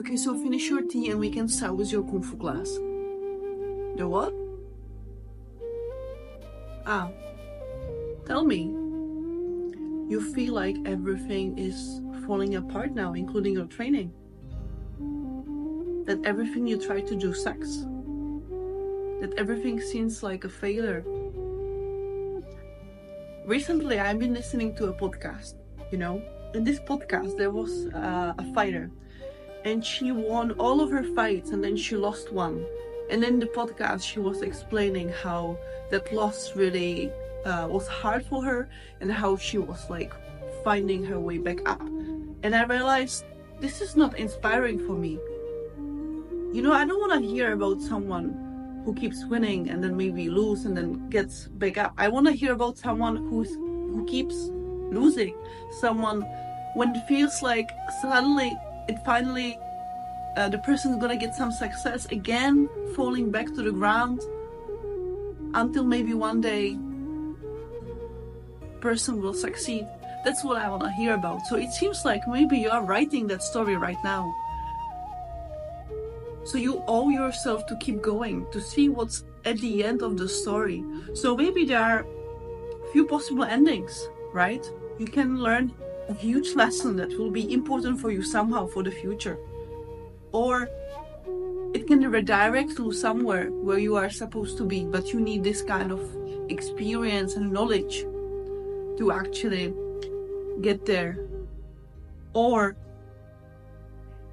Okay, so finish your tea and we can start with your Kung Fu class. The what? Ah, tell me. You feel like everything is falling apart now, including your training? That everything you try to do sucks? That everything seems like a failure? Recently, I've been listening to a podcast, In this podcast, there was a fighter, and she won all of her fights, and then she lost one. And in the podcast, she was explaining how that loss really was hard for her, and how she was finding her way back up. And I realized this is not inspiring for me. I don't want to hear about someone who keeps winning and then maybe lose and then gets back up. I want to hear about someone who keeps losing. Someone when it feels like suddenly the person's gonna get some success again, falling back to the ground until maybe one day person will succeed. That's what I want to hear about. So it seems like maybe you are writing that story right now. So you owe yourself to keep going, to see what's at the end of the story. So maybe there are a few possible endings, right? You can learn a huge lesson that will be important for you somehow for the future. Or it can redirect you somewhere where you are supposed to be, but you need this kind of experience and knowledge to actually get there. Or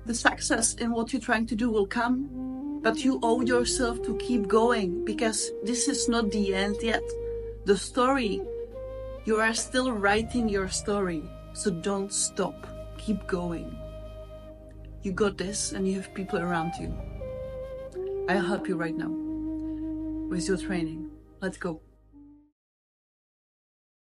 the success in what you're trying to do will come, but you owe yourself to keep going, because this is not the end yet. The story, you are still writing your story, so don't stop. Keep going. You got this, and you have people around you. I'll help you right now with your training. Let's go.